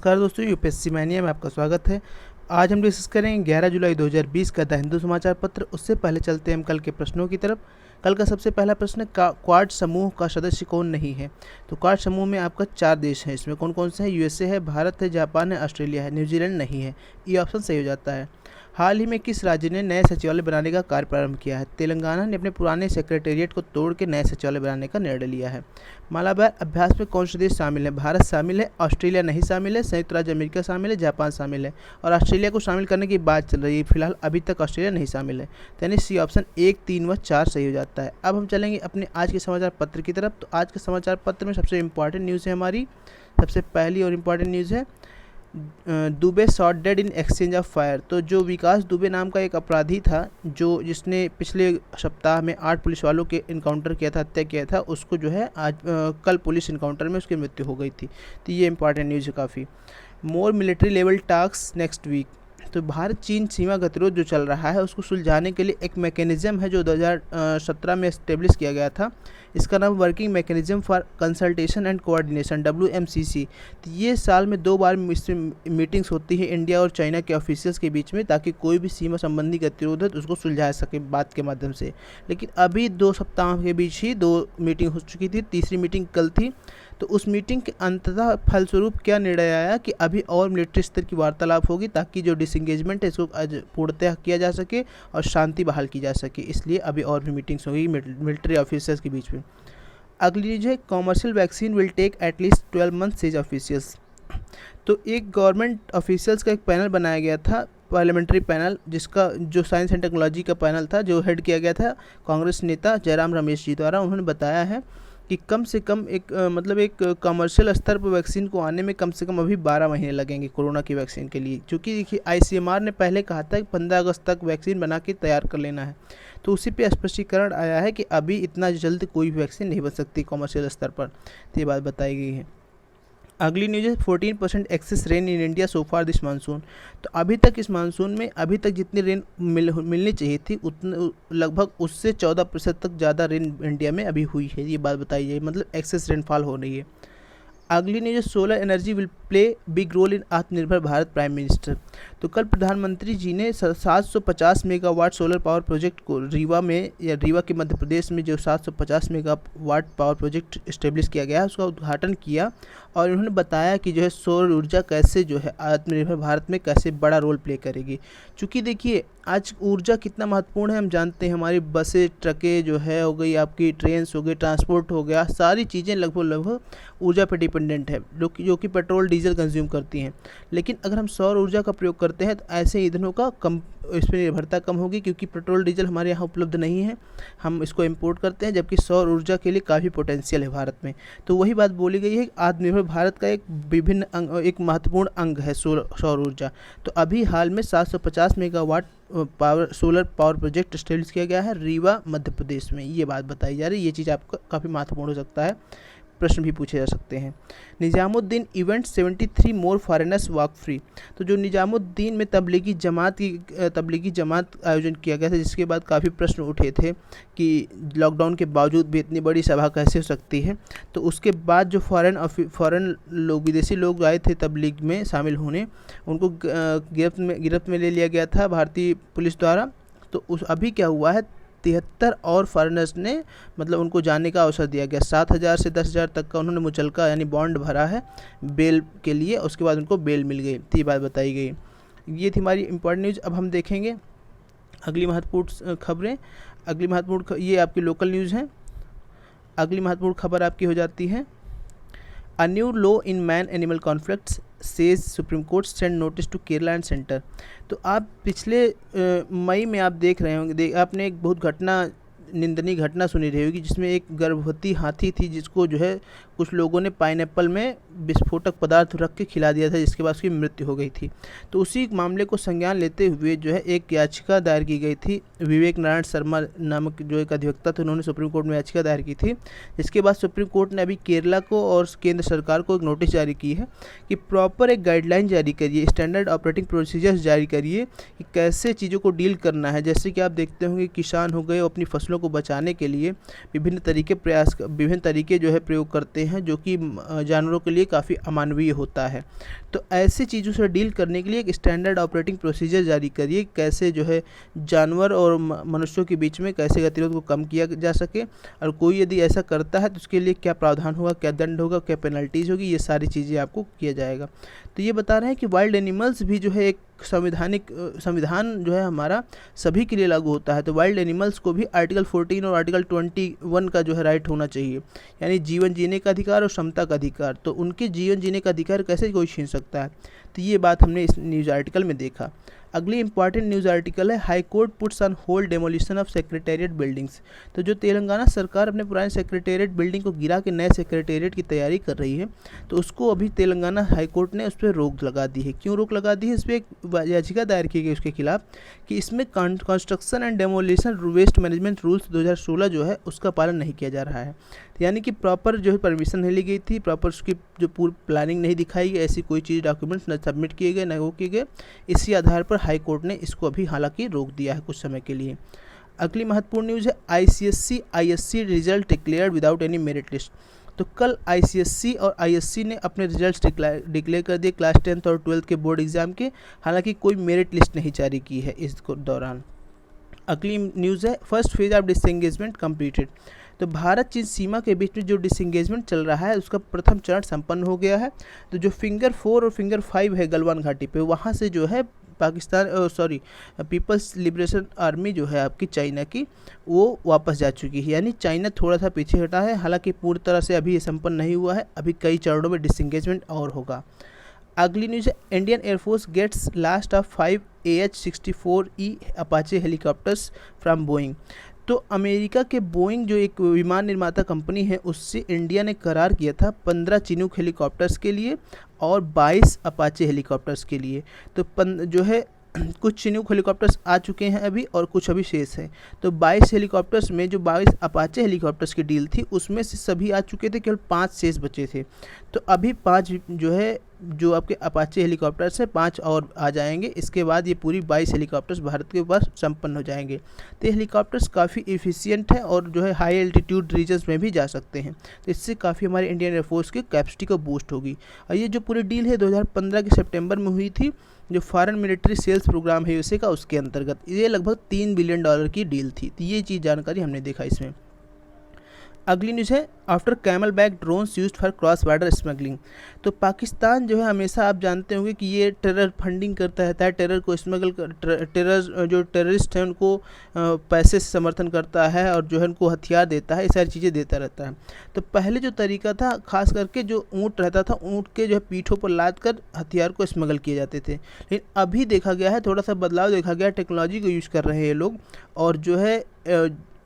नमस्कार दोस्तों, UPSC mania में आपका स्वागत है। आज हम डिस्कस करेंगे 11 जुलाई 2020 का द हिंदू समाचार पत्र। उससे पहले चलते हैं हम कल के प्रश्नों की तरफ। कल का सबसे पहला प्रश्न, क्वाड समूह का सदस्य कौन नहीं है। तो क्वाड समूह में आपका 4 देश हैं। इसमें कौन कौन से हैं? यूएसए है, भारत है, जापान है, ऑस्ट्रेलिया है, न्यूजीलैंड नहीं है। ये ऑप्शन सही हो जाता है। हाल ही में किस राज्य ने नए सचिवालय बनाने का कार्य प्रारंभ किया है? तेलंगाना ने अपने पुराने सेक्रेटेरिएट को तोड़ के नए सचिवालय बनाने का निर्णय लिया है। मालाबार अभ्यास में कौन से देश शामिल है? भारत शामिल है, ऑस्ट्रेलिया नहीं शामिल है, संयुक्त राज्य अमेरिका शामिल है, जापान शामिल है और ऑस्ट्रेलिया को शामिल करने की बात चल रही है। फिलहाल अभी तक ऑस्ट्रेलिया नहीं शामिल है। तो यानी सी ऑप्शन 1, 3 व 4 सही हो जाता है। अब हम चलेंगे अपने आज के समाचार पत्र की तरफ। तो आज के समाचार पत्र में सबसे इम्पॉर्टेंट न्यूज़ है हमारी। सबसे पहली और इम्पॉर्टेंट न्यूज़ है Dubey shot dead in exchange of fire. तो जो विकास दुबे नाम का एक अपराधी था, जिसने पिछले सप्ताह में 8 पुलिस वालों के इनकाउंटर किया था, हत्या किया था, उसको जो है आज कल पुलिस इनकाउंटर में उसकी मृत्यु हो गई थी। तो ये इंपॉर्टेंट न्यूज़ है काफ़ी। More military level task next week. तो भारत चीन सीमा गतिरोध जो चल रहा है उसको सुलझाने के लिए एक मैकेनिज़्म है जो 2017 में इस्टेब्लिश किया गया था। इसका नाम working mechanism for consultation and coordination WMCC। तो ये साल में 2 बार मीटिंग्स होती है इंडिया और चाइना के ऑफिशियल्स के बीच में, ताकि कोई भी सीमा संबंधी गतिरोध है तो उसको सुलझा सके बात के माध्यम से। लेकिन अभी 2 सप्ताह के बीच ही 2 मीटिंग हो चुकी थी, तीसरी मीटिंग कल थी। तो उस मीटिंग के अंततः फलस्वरूप क्या निर्णय आया कि अभी और मिलिट्री स्तर की वार्तालाप होगी, ताकि जो डिसंगेजमेंट है इसको पूर्णतः किया जा सके और शांति बहाल की जा सके। इसलिए अभी और भी मीटिंग्स होगी मिलिट्री ऑफिसर्स के बीच में। अगली न्यूज है commercial vaccine will take at least 12 months says officials. तो एक गवर्नमेंट ऑफिशियल्स का एक पैनल बनाया गया था, पार्लियामेंट्री पैनल, जिसका जो साइंस एंड टेक्नोलॉजी का पैनल था, जो हेड किया गया था कांग्रेस नेता जयराम रमेश जी द्वारा। उन्होंने बताया है कि कम से कम एक कमर्शियल स्तर पर वैक्सीन को आने में कम से कम अभी 12 महीने लगेंगे कोरोना की वैक्सीन के लिए। क्योंकि देखिए ICMR ने पहले कहा था कि 15 अगस्त तक वैक्सीन बना के तैयार कर लेना है। तो उसी पे स्पष्टीकरण आया है कि अभी इतना जल्द कोई भी वैक्सीन नहीं बन सकती कमर्शियल स्तर पर। तो ये बात बताई गई है। अगली न्यूज़ है 14% excess rain in India so far this monsoon. तो अभी तक इस मानसून में जितनी रेन मिलनी चाहिए थी, उतने लगभग उससे 14% तक ज़्यादा रेन इंडिया में अभी हुई है। ये बात बताई जाए, मतलब एक्सेस रेनफॉल हो रही है। अगली news, solar energy will play big role in Atmanirbhar Bharat prime minister. तो कल प्रधानमंत्री जी ने 750 मेगावाट सोलर पावर प्रोजेक्ट को रीवा के मध्य प्रदेश में जो 750 मेगावाट पावर प्रोजेक्ट इस्टेब्लिश किया गया है, उसका उद्घाटन किया। और उन्होंने बताया कि जो है सौर ऊर्जा कैसे जो है आत्मनिर्भर भारत में कैसे बड़ा रोल प्ले करेगी। चूँकि देखिए आज ऊर्जा कितना महत्वपूर्ण है हम जानते हैं। हमारी बसें, ट्रकें जो है हो गई, आपकी ट्रेन्स हो गई, ट्रांसपोर्ट हो गया, सारी चीज़ें लगभग ऊर्जा पर डिपेंडेंट है, जो कि पेट्रोल डीजल कंज्यूम करती हैं। लेकिन अगर हम सौर ऊर्जा का प्रयोग करते हैं तो ऐसे ईंधनों का इस पर निर्भरता कम होगी, क्योंकि पेट्रोल डीजल हमारे यहाँ उपलब्ध नहीं है, हम इसको इंपोर्ट करते हैं। जबकि सौर ऊर्जा के लिए काफ़ी पोटेंशियल है भारत में। तो वही बात बोली गई है कि आत्मनिर्भर भारत का एक महत्वपूर्ण अंग है सौर ऊर्जा। तो अभी हाल में 750 megawatt solar power project establish किया गया है रीवा मध्य प्रदेश में। ये बात बताई जा रही है। ये चीज़ आपको काफ़ी महत्वपूर्ण हो सकता है, प्रश्न भी पूछे जा सकते हैं। निजामुद्दीन इवेंट 73 मोर फॉरेनर्स वॉक फ्री। तो जो निजामुद्दीन में तबलीगी जमात आयोजन किया गया था, जिसके बाद काफ़ी प्रश्न उठे थे कि लॉकडाउन के बावजूद भी इतनी बड़ी सभा कैसे हो सकती है। तो उसके बाद जो फॉरेन लोग, विदेशी लोग आए थे तबलीग में शामिल होने, उनको गिरफ्त में ले लिया गया था भारतीय पुलिस द्वारा। तो अभी क्या हुआ है, 73 और फॉरेनर्स ने उनको जाने का अवसर दिया गया। 7,000 से 10,000 तक का उन्होंने मुचलका यानी बॉन्ड भरा है बेल के लिए। उसके बाद उनको बेल मिल गई। तो ये बात बताई गई। ये थी हमारी इंपॉर्टेंट न्यूज़। अब हम देखेंगे अगली महत्वपूर्ण खबरें। ये आपकी लोकल न्यूज़ हैं। अगली महत्वपूर्ण खबर आपकी हो जाती है, a new law in man animal conflicts says supreme court send notice to Kerala and centre. तो आप पिछले मई में आप देख रहे होंगे, आपने एक बहुत निंदनीय घटना सुनी रही होगी, जिसमें एक गर्भवती हाथी थी, जिसको जो है कुछ लोगों ने पाइनएप्पल में विस्फोटक पदार्थ रख के खिला दिया था, जिसके बाद उसकी मृत्यु हो गई थी। तो उसी मामले को संज्ञान लेते हुए जो है एक याचिका दायर की गई थी। विवेक नारायण शर्मा नामक जो एक अधिवक्ता थे, उन्होंने सुप्रीम कोर्ट में याचिका दायर की थी। जिसके बाद सुप्रीम कोर्ट ने अभी केरला को और केंद्र सरकार को एक नोटिस जारी की है कि प्रॉपर एक गाइडलाइन जारी करिए, स्टैंडर्ड ऑपरेटिंग प्रोसीजर्स जारी करिए कि कैसे चीज़ों को डील करना है। जैसे कि आप देखते होंगे किसान हो गए, अपनी फसलों को बचाने के लिए विभिन्न तरीके जो है प्रयोग करते हैं, जो कि जानवरों के लिए काफ़ी अमानवीय होता है। तो ऐसी चीज़ों से डील करने के लिए एक स्टैंडर्ड ऑपरेटिंग प्रोसीजर जारी करिए, कैसे जो है जानवर और मनुष्यों के बीच में कैसे गतिरोध को कम किया जा सके, और कोई यदि ऐसा करता है तो उसके लिए क्या प्रावधान होगा, क्या दंड होगा, क्या पेनल्टीज होगी, ये सारी चीज़ें आपको किया जाएगा। तो ये बता रहे हैं कि वाइल्ड एनिमल्स भी जो है एक संविधान जो है हमारा सभी के लिए लागू होता है। तो वाइल्ड एनिमल्स को भी आर्टिकल 14 और आर्टिकल 21 का जो है राइट होना चाहिए, यानी जीवन जीने का अधिकार और क्षमता का अधिकार। तो उनके जीवन जीने का अधिकार कैसे कोई छीन सकता है, तो ये बात हमने इस न्यूज़ आर्टिकल में देखा। अगली इंपॉर्टेंट न्यूज़ आर्टिकल है, high court puts on hold demolition of secretariat buildings. तो जो तेलंगाना सरकार अपने पुराने सेक्रेटेरिएट बिल्डिंग को गिरा के नए सेक्रेटेरिएट की तैयारी कर रही है, तो उसको अभी तेलंगाना हाई कोर्ट ने उस पर रोक लगा दी है। क्यों रोक लगा दी है? इस पर एक याचिका दायर की गई उसके खिलाफ कि इसमें construction and demolition waste management rules 2016 जो है उसका पालन नहीं किया जा रहा है। यानी कि प्रॉपर जो है परमिशन नहीं ली गई थी, प्रॉपर उसकी जो पूरी प्लानिंग नहीं दिखाई गई, ऐसी कोई चीज़ डॉक्यूमेंट्स न सबमिट किए गए, न वो किए गए। इसी आधार पर हाई कोर्ट ने इसको अभी हालांकि रोक दिया है कुछ समय के लिए। अगली महत्वपूर्ण न्यूज़ है, ICSE ISC result declared without any merit list. तो कल ICSE और ISC ने अपने रिजल्ट्स डिक्लेयर कर दिए क्लास 10th और 12th के बोर्ड एग्जाम के, हालांकि कोई मेरिट लिस्ट नहीं जारी की है इस दौरान। अगली न्यूज़ है, first phase of disengagement completed. तो भारत चीन सीमा के बीच में जो डिसएंगेजमेंट चल रहा है उसका प्रथम चरण संपन्न हो गया है। तो जो फिंगर 4 और फिंगर 5 है गलवान घाटी पे, वहाँ से जो है पीपल्स लिबरेशन आर्मी जो है आपकी चाइना की, वो वापस जा चुकी है, यानी चाइना थोड़ा सा पीछे हटा है। हालांकि पूरी तरह से अभी ये संपन्न नहीं हुआ है, अभी कई चरणों में डिसएंगेजमेंट और होगा। अगली न्यूज़ है, Indian air force gets last of 5 AH-64E Apache helicopters from Boeing. तो अमेरिका के बोइंग जो एक विमान निर्माता कंपनी है, उससे इंडिया ने करार किया था 15 चिनूक हेलीकॉप्टर्स के लिए और 22 अपाचे हेलीकॉप्टर्स के लिए। तो जो है कुछ चिनूक हेलीकॉप्टर्स आ चुके हैं अभी और कुछ अभी शेष हैं। तो 22 हेलीकॉप्टर्स में जो 22 अपाचे हेलीकॉप्टर्स की डील थी उसमें से सभी आ चुके थे, केवल 5 शेष बचे थे। तो अभी 5 जो है जो आपके अपाचे हेलीकॉप्टर्स हैं 5 और आ जाएंगे। इसके बाद ये पूरी 22 हेलीकॉप्टर्स भारत के पास संपन्न हो जाएंगे। तो ये हेलीकॉप्टर्स काफ़ी एफिशिएंट है और जो है हाई एल्टीट्यूड रीजन्स में भी जा सकते हैं। तो इससे काफ़ी हमारे इंडियन एयरफोर्स की कैपेसिटी को बूस्ट होगी। और ये जो पूरी डील है 2015 के सितंबर में हुई थी, जो फॉरेन मिलिट्री सेल्स प्रोग्राम है USA का, उसके अंतर्गत ये लगभग $3 बिलियन की डील थी। तो ये चीज़ जानकारी हमने देखा इसमें। अगली न्यूज़ है, after camel back drones used for cross border smuggling. तो पाकिस्तान जो है हमेशा आप जानते होंगे कि ये टेरर फंडिंग करता रहता है, टेरर को स्मगल टेरर जो टेररिस्ट हैं उनको पैसे से समर्थन करता है और जो है उनको हथियार देता है, ये सारी चीज़ें देता रहता है। तो पहले जो तरीका था, खास करके जो ऊँट रहता था, ऊँट के जो है पीठों पर लाद कर हथियार को स्मगल किए जाते थे। लेकिन अभी देखा गया है, थोड़ा सा बदलाव देखा गया, टेक्नोलॉजी को यूज़ कर रहे हैं ये लोग और जो है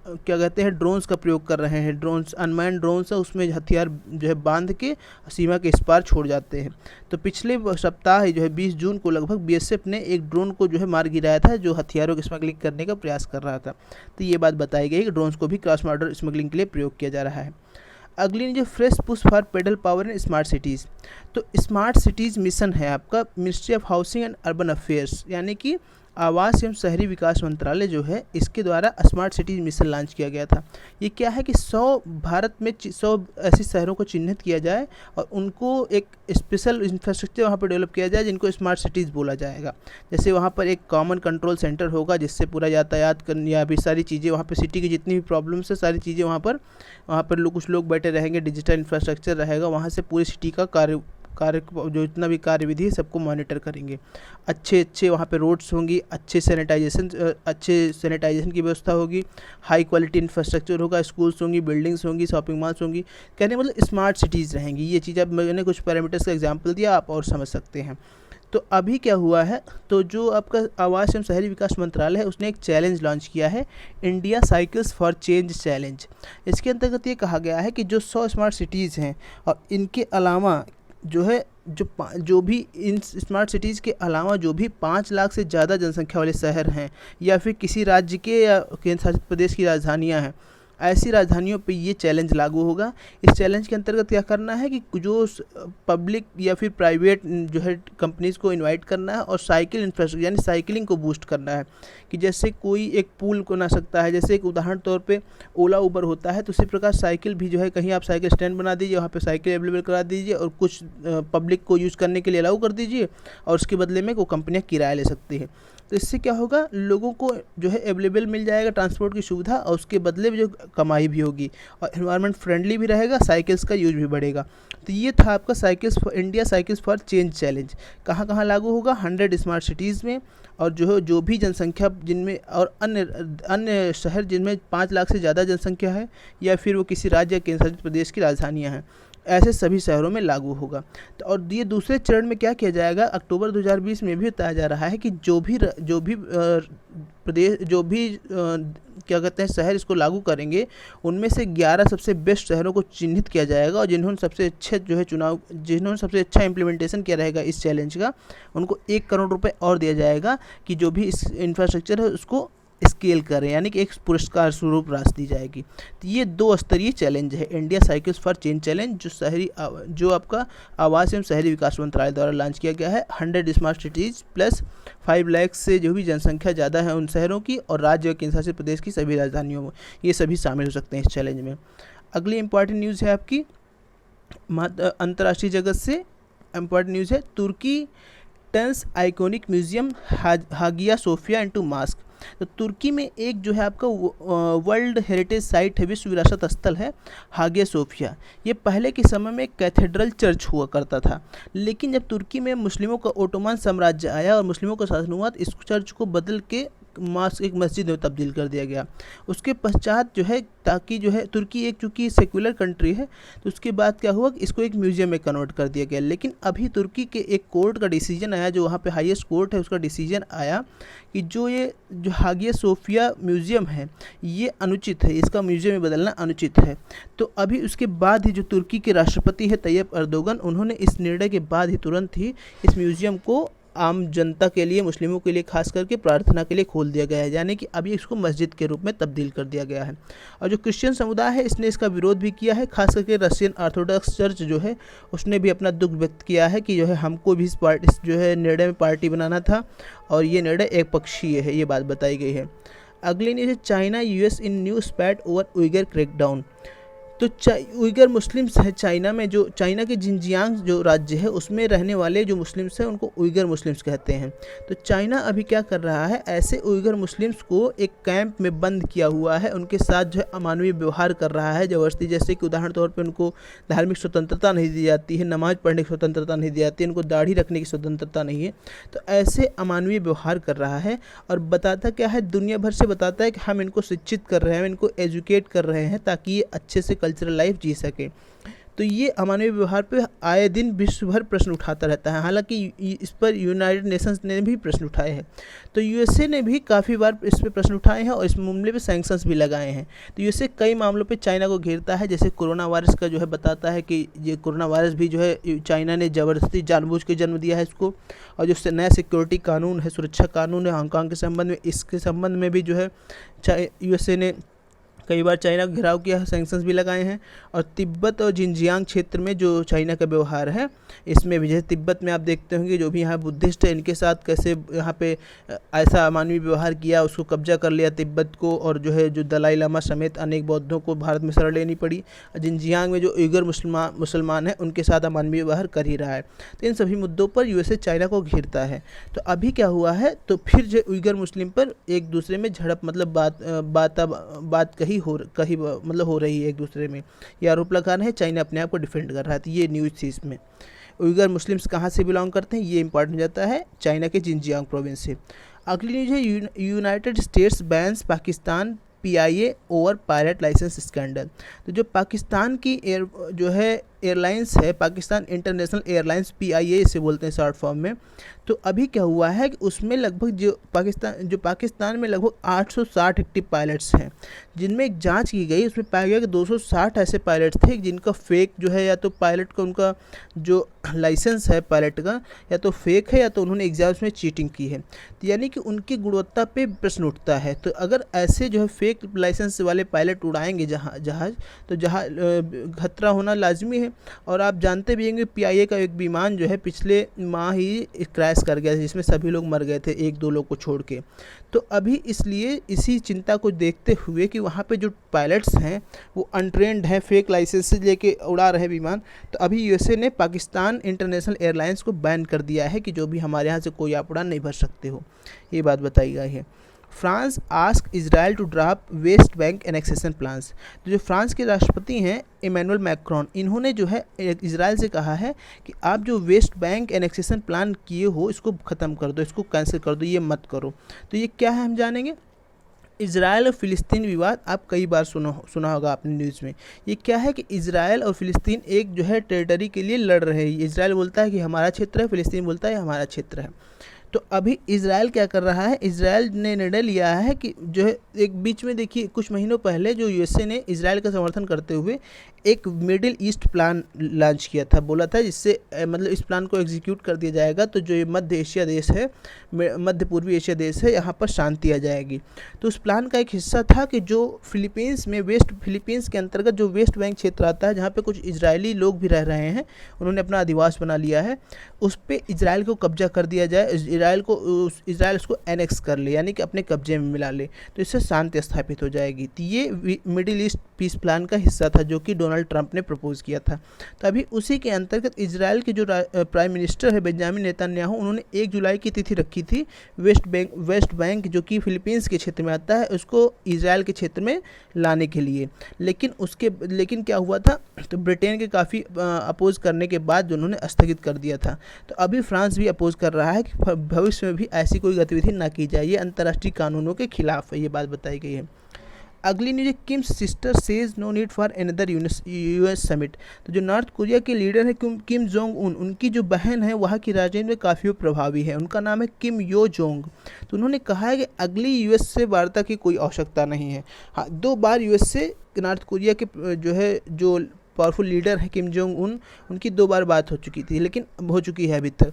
क्या कहते हैं ड्रोन्स का प्रयोग कर रहे हैं। ड्रोन्स अनमैन्ड ड्रोन्स है, उसमें हथियार जो है बांध के सीमा के इस पार छोड़ जाते हैं। तो पिछले सप्ताह जो है 20 जून को लगभग BSF ने एक ड्रोन को जो है मार गिराया था जो हथियारों की स्मगलिंग करने का प्रयास कर रहा था। तो ये बात बताई गई कि ड्रोन्स को भी क्रॉस बॉर्डर स्मगलिंग के लिए प्रयोग किया जा रहा है। अगली जो fresh push for pedal power in smart cities. तो स्मार्ट सिटीज़ मिशन है आपका ministry of housing and urban affairs, यानी कि आवास एवं शहरी विकास मंत्रालय जो है, इसके द्वारा स्मार्ट सिटीज़ मिशन लॉन्च किया गया था। ये क्या है कि 100 भारत में 100 ऐसे शहरों को चिन्हित किया जाए और उनको एक स्पेशल इंफ्रास्ट्रक्चर वहाँ पर डेवलप किया जाए जिनको स्मार्ट सिटीज़ बोला जाएगा। जैसे वहाँ पर एक कॉमन कंट्रोल सेंटर होगा जिससे पूरा यातायात करने या भी सारी चीज़ें वहाँ पर सिटी की जितनी भी प्रॉब्लम्स है सारी चीज़ें वहाँ पर कुछ लोग बैठे रहेंगे, डिजिटल इंफ्रास्ट्रक्चर रहेगा, वहाँ से पूरी सिटी का कार्य जो इतना भी कार्यविधि है सबको मॉनिटर करेंगे। अच्छे वहाँ पे रोड्स होंगी, अच्छे सैनिटाइजेशन की व्यवस्था होगी, हाई क्वालिटी इंफ्रास्ट्रक्चर होगा, स्कूल्स होंगी, बिल्डिंग्स होंगी, शॉपिंग मॉल्स होंगी। कहने मतलब स्मार्ट सिटीज़ रहेंगी। ये चीज़ अब मैंने कुछ पैरामीटर्स का एग्जांपल दिया, आप और समझ सकते हैं। तो अभी क्या हुआ है, तो जो आपका आवास एवं शहरी विकास मंत्रालय है उसने एक चैलेंज लॉन्च किया है, India cycles for change challenge. इसके अंतर्गत ये कहा गया है कि जो 100 स्मार्ट सिटीज़ हैं और इनके अलावा जो है जो भी इन स्मार्ट सिटीज़ के अलावा जो भी 5 लाख से ज़्यादा जनसंख्या वाले शहर हैं या फिर किसी राज्य के या केंद्र शासित प्रदेश की राजधानियां हैं, ऐसी राजधानियों पे ये चैलेंज लागू होगा। इस चैलेंज के अंतर्गत क्या करना है कि जो पब्लिक या फिर प्राइवेट जो है कंपनीज़ को इनवाइट करना है और साइकिल इंफ्रास्ट्रक्चर यानी साइकिलिंग को बूस्ट करना है कि जैसे कोई एक पूल को ना सकता है, जैसे एक उदाहरण तौर पे ओला उबर होता है, तो उसी प्रकार साइकिल भी जो है कहीं आप साइकिल स्टैंड बना दीजिए, वहाँ पे साइकिल अवेलेबल करा दीजिए और कुछ पब्लिक को यूज़ करने के लिए अलाउ कर दीजिए और उसके बदले में वो कंपनियाँ किराया ले सकती है। तो इससे क्या होगा, लोगों को जो है अवेलेबल मिल जाएगा ट्रांसपोर्ट की सुविधा और उसके बदले में जो कमाई भी होगी और एनवायरनमेंट फ्रेंडली भी रहेगा, साइकिल्स का यूज भी बढ़ेगा। तो ये था आपका India cycles for change challenge. कहाँ कहाँ लागू होगा? 100 स्मार्ट सिटीज़ में, और जो भी जनसंख्या जिनमें और अन्य अन्य शहर जिनमें 5 लाख से ज़्यादा जनसंख्या है या फिर वो किसी राज्य या केंद्र शासित प्रदेश की राजधानियाँ हैं, ऐसे सभी शहरों में लागू होगा। तो और ये दूसरे चरण में क्या किया जाएगा, अक्टूबर 2020 में भी बताया जा रहा है कि जो भी प्रदेश क्या कहते हैं शहर इसको लागू करेंगे, उनमें से 11 सबसे बेस्ट शहरों को चिन्हित किया जाएगा और जिन्होंने सबसे अच्छा इम्प्लीमेंटेशन किया रहेगा इस चैलेंज का, उनको 1 करोड़ रुपए और दिया जाएगा कि जो भी इस इंफ्रास्ट्रक्चर है उसको स्केल करें, यानी कि एक पुरस्कार स्वरूप राशि दी जाएगी। तो ये 2 स्तरीय चैलेंज है India cycles for change challenge, जो आपका आवास एवं शहरी विकास मंत्रालय द्वारा लॉन्च किया गया है। 100 स्मार्ट सिटीज़ प्लस 5 लाख से जो भी जनसंख्या ज़्यादा है उन शहरों की और राज्य और केंद्र शासित प्रदेश की सभी राजधानियों में, ये सभी शामिल हो सकते हैं इस चैलेंज में। अगली इंपॉर्टेंट न्यूज़ है आपकी अंतर्राष्ट्रीय जगत से इम्पॉर्टेंट न्यूज़ है, तुर्की turns iconic museum Hagia Sophia into mosque. तो तुर्की में एक जो है आपका वर्ल्ड हेरिटेज साइट है, विश्व विरासत स्थल है हागिया सोफिया। ये पहले के समय में कैथेड्रल चर्च हुआ करता था, लेकिन जब तुर्की में मुस्लिमों का ओटोमन साम्राज्य आया और मुस्लिमों का शासन हुआ तो इस चर्च को बदल के एक मस्जिद में तब्दील कर दिया गया। उसके पश्चात जो है, ताकि जो है तुर्की एक चूँकि सेक्युलर कंट्री है, तो उसके बाद क्या हुआ कि इसको एक म्यूज़ियम में कन्वर्ट कर दिया गया। लेकिन अभी तुर्की के एक कोर्ट का डिसीजन आया, जो वहाँ पे हाईएस्ट कोर्ट है, उसका डिसीजन आया कि जो हागिया सोफिया म्यूज़ियम है ये अनुचित है, इसका म्यूज़ियम में बदलना अनुचित है। तो अभी उसके बाद ही जो तुर्की के राष्ट्रपति है तैयब अर्दोगन, उन्होंने इस निर्णय के बाद ही तुरंत ही इस म्यूज़ियम को आम जनता के लिए, मुस्लिमों के लिए खास करके प्रार्थना के लिए खोल दिया गया है, यानी कि अभी इसको मस्जिद के रूप में तब्दील कर दिया गया है। और जो क्रिश्चियन समुदाय है इसने इसका विरोध भी किया है, खास करके रशियन ऑर्थोडॉक्स चर्च जो है उसने भी अपना दुख व्यक्त किया है कि जो है हमको भी इस जो है निर्णय में पार्टी बनाना था और ये निर्णय एक पक्षीय है, ये बात बताई गई है। अगली न्यूज़ है, चाइना यूएस इन न्यू स्पैट ओवर उइगर क्रैकडाउन। तो उइगर मुस्लिम्स है चाइना में, जो चाइना के जिनजियांग जो राज्य है उसमें रहने वाले जो मुस्लिम्स हैं उनको उइगर मुस्लिम्स कहते हैं। तो चाइना अभी क्या कर रहा है, ऐसे उइगर मुस्लिम्स को एक कैंप में बंद किया हुआ है, उनके साथ जो है अमानवीय व्यवहार कर रहा है ज़बरदस्ती। जैसे कि उदाहरण तौर पे उनको धार्मिक स्वतंत्रता नहीं दी जाती है, नमाज़ पढ़ने की स्वतंत्रता नहीं दी जाती है, उनको दाढ़ी रखने की स्वतंत्रता नहीं है। तो ऐसे अमानवीय व्यवहार कर रहा है और बताता क्या है, दुनिया भर से बताता है कि हम इनको शिक्षित कर रहे हैं, हम इनको एजुकेट कर रहे हैं ताकि ये अच्छे से कल्चरल लाइफ जी सके। तो ये अमानवीय व्यवहार पे आए दिन विश्व भर प्रश्न उठाता रहता है, हालांकि इस पर यूनाइटेड नेशंस ने भी प्रश्न उठाए हैं। तो यूएसए ने भी काफ़ी बार इस पे प्रश्न उठाए हैं और इस मामले पे सैंक्शंस भी लगाए हैं। तो यूएसए कई मामलों पे चाइना को घेरता है, जैसे कोरोना वायरस का जो है बताता है कि ये कोरोना वायरस भी जो है चाइना ने ज़बरदस्ती जानबूझ के जन्म दिया है इसको। और जो नया सिक्योरिटी कानून है, सुरक्षा कानून है हांगकांग के संबंध में, इसके संबंध में भी जो है यूएसए ने कई बार चाइना का घेराव किया है, सैंक्शंस भी लगाए हैं। और तिब्बत और जिनजियांग क्षेत्र में जो चाइना का व्यवहार है इसमें भी, जैसे तिब्बत में आप देखते होंगे जो भी यहाँ बुद्धिस्ट है इनके साथ कैसे यहाँ पे ऐसा अमानवीय व्यवहार किया, उसको कब्जा कर लिया तिब्बत को, और जो है जो दलाई लामा समेत अनेक बौद्धों को भारत में शरण लेनी पड़ी। जिनजियांग में जो उइगर मुसलमान हैं उनके साथ अमानवीय व्यवहार कर ही रहा है। तो इन सभी मुद्दों पर यूएसए चाइना को घेरता है। तो अभी क्या हुआ है, तो फिर जो उइगर मुस्लिम पर एक दूसरे में झड़प, मतलब बात हो रही है एक दूसरे में, ये आरोप लगा रहे हैं, चाइना अपने आप को डिफेंड कर रहा है। तो ये न्यूज़ थी इसमें। उइगर मुस्लिम्स कहाँ से बिलोंग करते हैं ये इंपॉर्टेंट हो जाता है, चाइना के जिनजियांग प्रोविंस से। अगली न्यूज़ है, United States bans Pakistan PIA over pilot licence scandal. तो जो पाकिस्तान की जो है एयरलाइंस है, पाकिस्तान इंटरनेशनल एयरलाइंस, PIA इसे बोलते हैं शॉर्ट फॉर्म में। तो अभी क्या हुआ है कि उसमें लगभग जो पाकिस्तान में लगभग 860 एक्टिव पायलट्स हैं, जिनमें एक जांच की गई, उसमें पाया गया कि 260 ऐसे पायलट थे जिनका फेक जो है, या तो पायलट का उनका जो लाइसेंस है पायलट का या तो फेक है, या तो उन्होंने एग्जाम्स में चीटिंग की है। तो यानी कि उनकी गुणवत्ता पे प्रश्न उठता है। तो अगर ऐसे जो है फेक लाइसेंस वाले पायलट उड़ाएंगे जहाज़, तो खतरा होना लाजमी है। और आप जानते भी होंगे PIA का एक विमान जो है पिछले माह ही क्रैश कर गया, जिसमें सभी लोग मर गए थे, 1-2 लोग को छोड़ के। तो अभी इसलिए इसी चिंता को देखते हुए कि वहाँ पे जो पायलट्स हैं वो अनट्रेंड हैं, फेक लाइसेंस लेके उड़ा रहे विमान, तो अभी USA ने पाकिस्तान इंटरनेशनल एयरलाइंस को बैन कर दिया है कि जो भी हमारे यहाँ से कोई आप उड़ान नहीं भर सकते हो। ये बात बताई गई है। France ask Israel to drop West Bank annexation plans. तो जो फ्रांस के राष्ट्रपति हैं इमैनुअल मैक्रोन, इन्होंने जो है इजराइल से कहा है कि आप जो वेस्ट बैंक एनेक्सेशन प्लान किए हो इसको ख़त्म कर दो, इसको कैंसिल कर दो, ये मत करो। तो ये क्या है हम जानेंगे। इजराइल और फ़िलिस्तीन विवाद आप कई बार सुना होगा आपने न्यूज़ में। ये क्या है कि इजराइल और फ़िलिस्तीन एक जो है टेरिटरी के लिए लड़ रहे हैं। इजराइल बोलता है कि हमारा क्षेत्र है, फ़िलिस्तीन बोलता है हमारा क्षेत्र है। तो अभी इजराइल क्या कर रहा है, इजराइल ने निर्णय लिया है कि जो है एक बीच में देखिए कुछ महीनों पहले जो USA ने इजराइल का समर्थन करते हुए एक मिडिल ईस्ट प्लान लॉन्च किया था, बोला था जिससे मतलब इस प्लान को एग्जीक्यूट कर दिया जाएगा तो जो ये मध्य एशिया देश है, मध्य पूर्वी एशिया देश है, यहाँ पर शांति आ जाएगी। तो उस प्लान का एक हिस्सा था कि जो फिलीपींस के अंतर्गत जो वेस्ट बैंक क्षेत्र आता है, जहाँ पे कुछ इजरायली लोग भी रह रहे हैं, उन्होंने अपना अधिवास बना लिया है, उस पर इजराइल को कब्जा कर दिया जाए, इजराइल उसको एनेक्स कर ले, यानी कि अपने कब्जे में मिला ले, तो इससे शांति स्थापित हो जाएगी। तो ये मिडिल ईस्ट पीस प्लान का हिस्सा था जो कि डोनाल्ड ट्रंप ने प्रपोज किया था। तो अभी उसी के अंतर्गत इजराइल के जो प्राइम मिनिस्टर है बेंजामिन नेतन्याहू, उन्होंने 1 जुलाई की तिथि रखी थी वेस्ट बैंक जो कि फिलीपींस के क्षेत्र में आता है उसको इजराइल के क्षेत्र में लाने के लिए। लेकिन क्या हुआ था, तो ब्रिटेन के काफ़ी अपोज करने के बाद जो उन्होंने स्थगित कर दिया था। तो अभी फ्रांस भी अपोज कर रहा है कि भविष्य में भी ऐसी कोई गतिविधि ना की जाए, ये अंतर्राष्ट्रीय कानूनों के खिलाफ है, ये बात बताई गई है। अगली न्यूज है, Kim's sister says no need for another US summit. तो जो नॉर्थ कोरिया के लीडर है किम जोंग उन, उनकी जो बहन है वहाँ की राजनीति में काफ़ी प्रभावी है, उनका नाम है किम यो जोंग। तो उन्होंने कहा है कि अगली US से वार्ता की कोई आवश्यकता नहीं है। हाँ, 2 बार US से नॉर्थ कोरिया के जो पावरफुल लीडर है किम जोंग उन, उनकी 2 बार बात हो चुकी है अभी तक,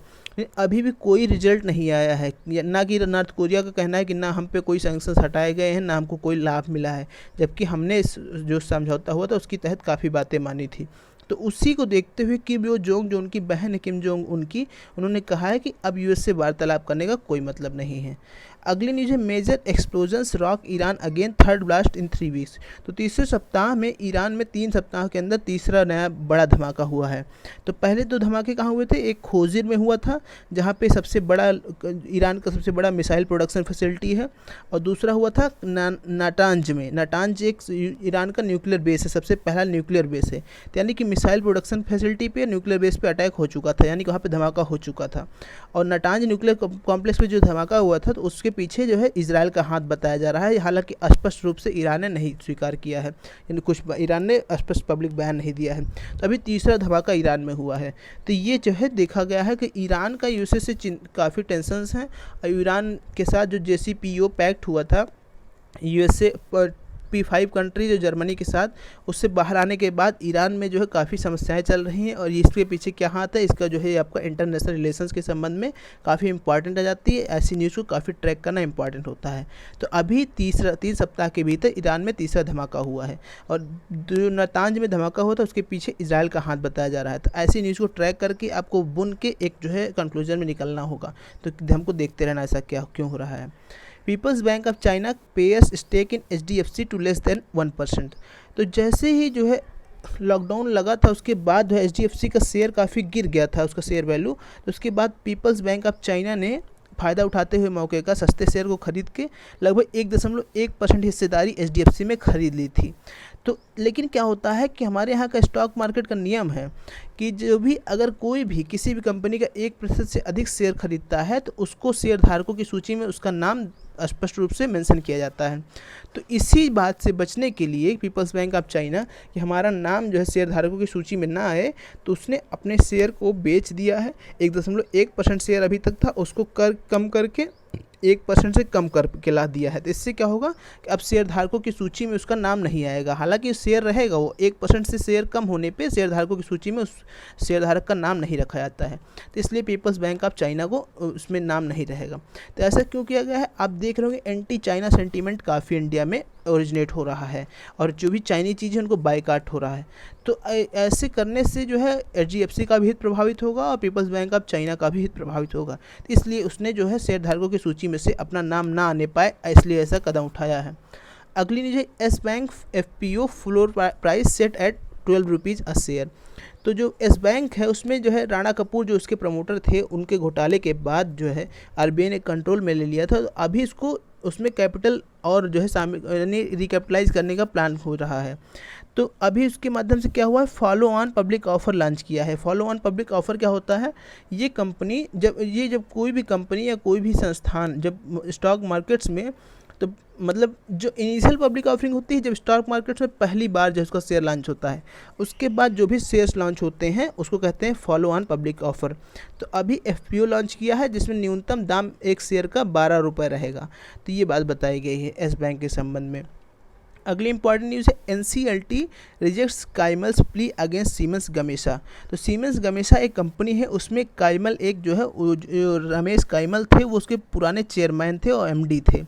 अभी भी कोई रिजल्ट नहीं आया है। ना कि नॉर्थ कोरिया का कहना है कि ना हम पे कोई सैंक्शंस हटाए गए हैं, ना हमको कोई लाभ मिला है, जबकि हमने जो समझौता हुआ था उसकी तहत काफ़ी बातें मानी थी। तो उसी को देखते हुए किम यो जोंग जो उनकी बहन है किम जोंग उनकी, उन्होंने कहा है कि अब US से वार्तालाप करने का कोई मतलब नहीं है। अगली न्यूज़ है, major explosions rock Iran again, third blast in 3 weeks. तो तीसरे सप्ताह में ईरान में 3 सप्ताह के अंदर तीसरा नया बड़ा धमाका हुआ है। तो पहले 2 धमाके कहाँ हुए थे, एक खोजिर में हुआ था जहाँ पे ईरान का सबसे बड़ा मिसाइल प्रोडक्शन फैसिलिटी है, और दूसरा हुआ था नाटांज में। नाटांज एक ईरान का न्यूक्लियर बेस है, सबसे पहला न्यूक्लियर बेस है, तो यानी कि मिसाइल प्रोडक्शन फैसिलिटी पे न्यूक्लियर बेस पे अटैक हो चुका था, यानी कि वहाँ पे धमाका हो चुका था। और नाटांज न्यूक्लियर कॉम्प्लेक्स पे जो धमाका हुआ था तो उसके पीछे जो है इजराइल का हाथ बताया जा रहा है, हालांकि स्पष्ट रूप से ईरान ने नहीं स्वीकार किया है, यानी ईरान ने स्पष्ट पब्लिक बयान नहीं दिया है। तो अभी तीसरा धमाका ईरान में हुआ है। तो ये जो है देखा गया है कि ईरान का USA से काफ़ी टेंशन्स हैं, और ईरान के साथ जो JCPOA पैक्ट हुआ था USA P5 कंट्री जो जर्मनी के साथ, उससे बाहर आने के बाद ईरान में जो है काफ़ी समस्याएं चल रही हैं, और इसके पीछे क्या हाथ है, इसका जो है आपका इंटरनेशनल रिलेशंस के संबंध में काफ़ी इंपॉर्टेंट आ जाती है। ऐसी न्यूज़ को काफ़ी ट्रैक करना इंपॉर्टेंट होता है। तो अभी 3 सप्ताह के भीतर ईरान में तीसरा धमाका हुआ है, और जो नातांज में धमाका हुआ था उसके पीछे इजराइल का हाथ बताया जा रहा है। तो ऐसी न्यूज़ को ट्रैक करके आपको बुन के एक जो है कंक्लूजन में निकलना होगा। तो हमको देखते रहना ऐसा क्यों हो रहा है। People's Bank of China pares stake in HDFC to less than 1%। तो जैसे ही जो है लॉकडाउन लगा था उसके बाद जो है HDFC का शेयर काफ़ी गिर गया था, उसका शेयर वैल्यू। तो उसके बाद पीपल्स बैंक ऑफ चाइना ने फ़ायदा उठाते हुए मौके का सस्ते शेयर को खरीद के लगभग 1.1% हिस्सेदारी HDFC में खरीद ली थी। तो लेकिन क्या होता है कि हमारे यहाँ का स्टॉक मार्केट का नियम है कि जो भी अगर कोई भी किसी भी कंपनी का 1% से अधिक शेयर खरीदता है तो उसको शेयर धारकों की सूची में उसका नाम स्पष्ट रूप से मेंशन किया जाता है। तो इसी बात से बचने के लिए पीपल्स बैंक ऑफ चाइना कि हमारा नाम जो है शेयर धारकों की सूची में ना आए, तो उसने अपने शेयर को बेच दिया है। 1.1% शेयर अभी तक था, उसको कम करके 1% से कम करके ला दिया है। तो इससे क्या होगा कि अब शेयर धारकों की सूची में उसका नाम नहीं आएगा। हालांकि शेयर रहेगा, वो 1% से शेयर कम होने पे शेयर धारकों की सूची में उस शेयर धारक का नाम नहीं रखा जाता है। तो इसलिए पीपल्स बैंक ऑफ चाइना को उसमें नाम नहीं रहेगा। तो ऐसा क्यों किया गया है? आप देख रहे होंगे एंटी चाइना सेंटीमेंट काफ़ी इंडिया में ओरिजिनेट हो रहा है, और जो भी चाइनीज चीज़ है उनको बायकाट हो रहा है। तो ऐसे करने से जो है HDFC का भी हित प्रभावित होगा और पीपल्स बैंक ऑफ चाइना का भी हित प्रभावित होगा। तो इसलिए उसने जो है शेयर धारकों की सूची में से अपना नाम ना आने पाए, इसलिए ऐसा कदम उठाया है। अगली न्यूज़ है Yes Bank FPO floor price set at 12 rupees a share. तो जो एस बैंक है उसमें जो है राणा कपूर जो उसके प्रमोटर थे, उनके घोटाले के बाद जो है RBI ने कंट्रोल में ले लिया था। तो अभी इसको उसमें कैपिटल और जो है यानी रिकैपिटलाइज करने का प्लान हो रहा है। तो अभी उसके माध्यम से क्या हुआ है, follow on public offer launch किया है। फॉलो ऑन पब्लिक ऑफ़र क्या होता है? ये कंपनी जब कोई भी कंपनी या कोई भी संस्थान जब स्टॉक मार्केट्स में, तो मतलब जो इनिशियल पब्लिक ऑफरिंग होती है जब स्टॉक मार्केट्स में पहली बार जब उसका शेयर लॉन्च होता है, उसके बाद जो भी शेयर्स लॉन्च होते हैं उसको कहते हैं फॉलो ऑन पब्लिक ऑफर। तो अभी FPO लॉन्च किया है जिसमें न्यूनतम दाम एक शेयर का 12 रुपये रहेगा। तो ये बात बताई गई है एस बैंक के संबंध में। अगली इंपॉर्टेंट न्यूज़ है NCLT rejects Kaimal's plea against Siemens Gamesa. तो सीमेंस गमेशा एक कंपनी है, उसमें काइमल एक जो है जो रमेश काइमल थे वो उसके पुराने चेयरमैन थे और MD थे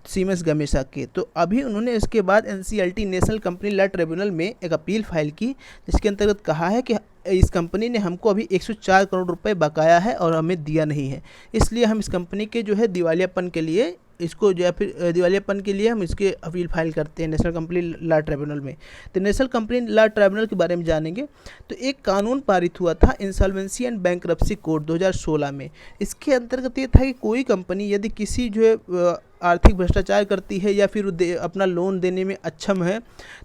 सीमेंस गमेशा के। तो अभी उन्होंने इसके बाद NCLT national company law tribunal में एक अपील फाइल की, जिसके अंतर्गत कहा है कि इस कंपनी ने हमको अभी 104 करोड़ रुपए बकाया है और हमें दिया नहीं है, इसलिए हम इस कंपनी के जो है दिवालियापन के लिए इसको जो है फिर दिवालियापन के लिए हम इसके अपील फाइल करते हैं नेशनल कंपनी लॉ ट्रिब्यूनल में। तो नेशनल कंपनी लॉ ट्रिब्यूनल के बारे में जानेंगे। तो एक कानून पारित हुआ था इंसॉल्वेंसी एंड बैंकरप्सी कोड 2016 में। इसके अंतर्गत ये था कि कोई कंपनी यदि किसी जो है आर्थिक भ्रष्टाचार करती है या फिर अपना लोन देने में अक्षम है,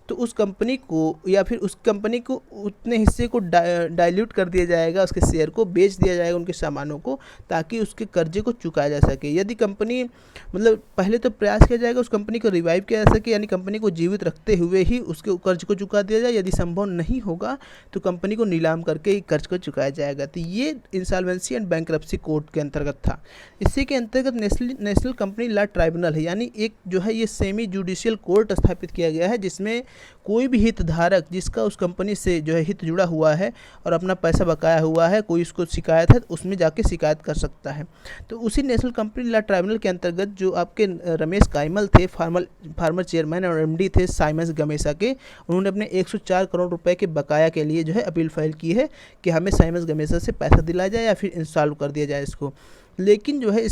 तो उस कंपनी को या फिर उस कंपनी को उतने हिस्से को डाइल्यूट कर दिया जाएगा, उसके शेयर को बेच दिया जाएगा, उनके सामानों को, ताकि उसके कर्जे को चुकाया जा सके। यदि कंपनी मतलब पहले तो प्रयास किया जाएगा उस कंपनी को रिवाइव किया जा सके, यानी कंपनी को जीवित रखते हुए ही उसके कर्ज को चुका दिया जाए। यदि संभव नहीं होगा तो कंपनी को नीलाम करके ही कर्ज को चुकाया जाएगा। तो ये इंसॉल्वेंसी एंड बैंकरप्सी कोड के अंतर्गत था। इसी के अंतर्गत नेशनल कंपनी लॉ ट्राइब्यूनल है, यानी एक जो है ये सेमी जुडिशियल कोर्ट स्थापित किया गया है, जिसमें कोई भी हितधारक जिसका उस कंपनी से जो है हित जुड़ा हुआ है और अपना पैसा बकाया हुआ है, कोई उसको शिकायत है, तो उसमें जाके शिकायत कर सकता है। तो उसी नेशनल कंपनी लॉ ट्राइब्यूनल के अंतर्गत जो आपके रमेश काइमल थे, फार्मर चेयरमैन और MD थे साइमंस गमेशा के, उन्होंने अपने 104 करोड़ रुपए के बकाया के लिए जो है अपील फाइल की है कि हमें साइमंस गमेशा से पैसा दिलाया जाए या फिर इंस्टॉल कर दिया जाए इसको। लेकिन जो है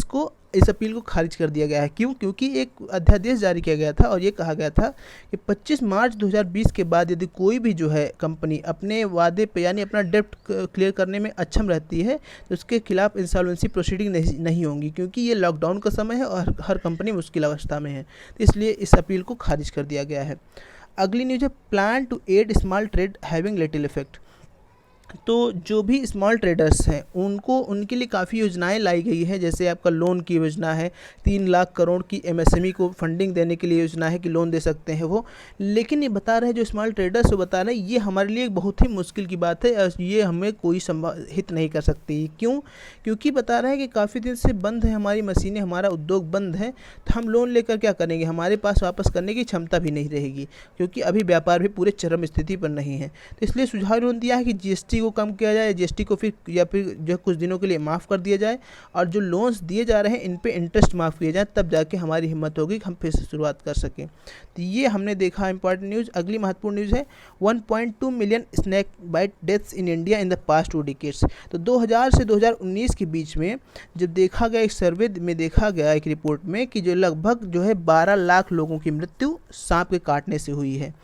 इस अपील को खारिज कर दिया गया है। क्यों? क्योंकि एक अध्यादेश जारी किया गया था और ये कहा गया था कि 25 मार्च 2020 के बाद यदि कोई भी जो है कंपनी अपने वादे पे यानी अपना डेब्ट क्लियर करने में अक्षम रहती है तो उसके खिलाफ इंसॉल्वेंसी प्रोसीडिंग नहीं होंगी, क्योंकि ये लॉकडाउन का समय है और हर कंपनी मुश्किल अवस्था में है। तो इसलिए इस अपील को खारिज कर दिया गया है। अगली न्यूज़ है plan to add small trade having little effect. तो जो भी स्मॉल ट्रेडर्स हैं उनके लिए काफ़ी योजनाएं लाई गई है। जैसे आपका लोन की योजना है, 3 लाख करोड़ की MSME को फंडिंग देने के लिए योजना है कि लोन दे सकते हैं वो। लेकिन ये बता रहे हैं जो स्मॉल ट्रेडर्स वो बता रहे हैं ये हमारे लिए एक बहुत ही मुश्किल की बात है, ये हमें कोई हित नहीं कर सकती। क्यों? क्योंकि बता रहे हैं कि काफ़ी दिन से बंद है हमारी मशीनें, हमारा उद्योग बंद है, तो हम लोन लेकर क्या करेंगे, हमारे पास वापस करने की क्षमता भी नहीं रहेगी, क्योंकि अभी व्यापार भी पूरे चरम स्थिति पर नहीं है। तो इसलिए सुझाव उन्होंने दिया है कि GST को कम किया जाए, GST को फिर जो कुछ दिनों के लिए माफ़ कर दिया जाए, और जो लोन्स दिए जा रहे हैं इन पे इंटरेस्ट माफ़ किया जाए, तब जाके हमारी हिम्मत होगी कि हम फिर से शुरुआत कर सकें। तो ये हमने देखा इंपॉर्टेंट न्यूज़। अगली महत्वपूर्ण न्यूज़ है 1.2 million snake bite deaths in India in the past 2 decades. तो 2000 से 2019 के बीच में जब देखा गया, एक सर्वे में देखा गया एक रिपोर्ट में कि जो लगभग जो है 12 लाख लोगों की मृत्यु सांप के काटने से हुई है।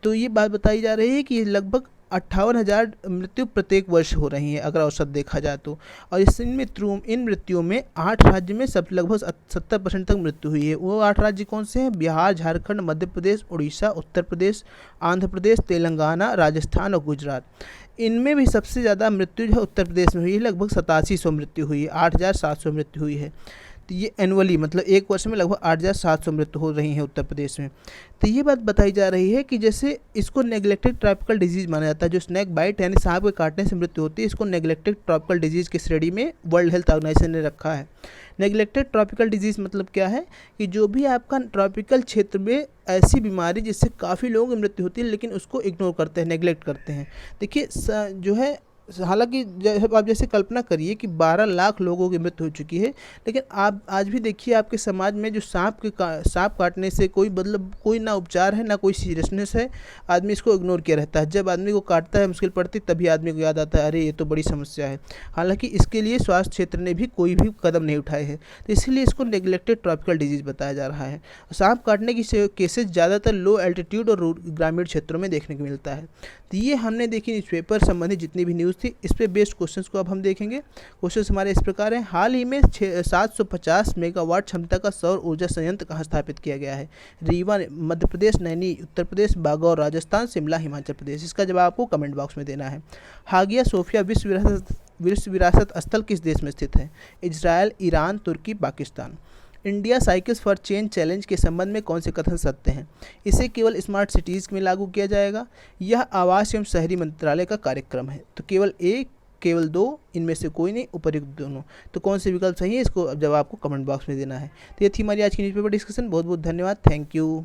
तो ये बात बताई जा रही है कि लगभग 58,000 मृत्यु प्रत्येक वर्ष हो रही हैं अगर औसत देखा जाए तो। और इन मृत्युओं में 8 राज्य में सब लगभग 70% तक मृत्यु हुई है। वो 8 राज्य कौन से हैं? बिहार, झारखंड, मध्य प्रदेश, उड़ीसा, उत्तर प्रदेश, आंध्र प्रदेश, तेलंगाना, राजस्थान और गुजरात। इनमें भी सबसे ज़्यादा मृत्यु जो है उत्तर प्रदेश में हुई है, लगभग 8700 मृत्यु हुई है, 8,700 मृत्यु हुई है। तो ये एनुअली मतलब एक वर्ष में लगभग 8,700 मृत्यु हो रही हैं उत्तर प्रदेश में। तो ये बात बताई जा रही है कि जैसे इसको नेग्लेक्टेड ट्रॉपिकल डिजीज़ माना जाता है, जो स्नैक बाइट यानी सांप के काटने से मृत्यु होती है, इसको नेग्लेक्टेड ट्रॉपिकल डिजीज़ की श्रेणी में वर्ल्ड हेल्थ ऑर्गेनाइजेशन ने रखा है। नेग्लेक्टेड ट्रॉपिकल डिजीज़ मतलब क्या है कि जो भी आपका ट्रॉपिकल क्षेत्र में ऐसी बीमारी जिससे काफ़ी लोगों की मृत्यु होती है लेकिन उसको इग्नोर करते हैं, नेग्लेक्ट करते हैं। देखिए जो है, हालांकि आप जैसे कल्पना करिए कि 12 लाख लोगों की मृत्यु हो चुकी है, लेकिन आप आज भी देखिए आपके समाज में जो सांप काटने से कोई मतलब कोई ना उपचार है ना कोई सीरियसनेस है, आदमी इसको इग्नोर किया रहता है। जब आदमी को काटता है, मुश्किल पड़ती, तभी आदमी को याद आता है अरे ये तो बड़ी समस्या है। हालांकि इसके लिए स्वास्थ्य क्षेत्र ने भी कोई भी कदम नहीं उठाए हैं, तो इसलिए इसको नेग्लेक्टेड ट्रॉपिकल डिजीज़ बताया जा रहा है। सांप काटने की केसेज ज़्यादातर लो एल्टीट्यूड और ग्रामीण क्षेत्रों में देखने को मिलता है। तो ये हमने देखी न्यूज़पेपर संबंधित जितनी भी न्यूज़ थी, इस पे बेस्ड क्वेश्चंस को अब हम देखेंगे। क्वेश्चंस हमारे इस प्रकार हैं। हाल ही में 750 मेगावाट क्षमता का सौर ऊर्जा संयंत्र कहाँ स्थापित किया गया है? रीवा मध्य प्रदेश, नैनी उत्तर प्रदेश, बागौर राजस्थान, शिमला हिमाचल प्रदेश। इसका जवाब आपको कमेंट बॉक्स में देना है। हागिया सोफिया विश्व विरासत स्थल किस देश में स्थित है? इजराइल, ईरान, तुर्की, Pakistan. India cycles for change challenge के संबंध में कौन से कथन सत्य हैं? इसे केवल स्मार्ट सिटीज़ में लागू किया जाएगा। यह आवास एवं शहरी मंत्रालय का कार्यक्रम है। तो केवल एक, केवल दो, इनमें से कोई नहीं, उपयुक्त दोनों। तो कौन से विकल्प सही है, इसको जवाब आपको कमेंट बॉक्स में देना है। तो ये थी हमारी आज की न्यूज़पेपर डिस्कशन। बहुत बहुत धन्यवाद। Thank you.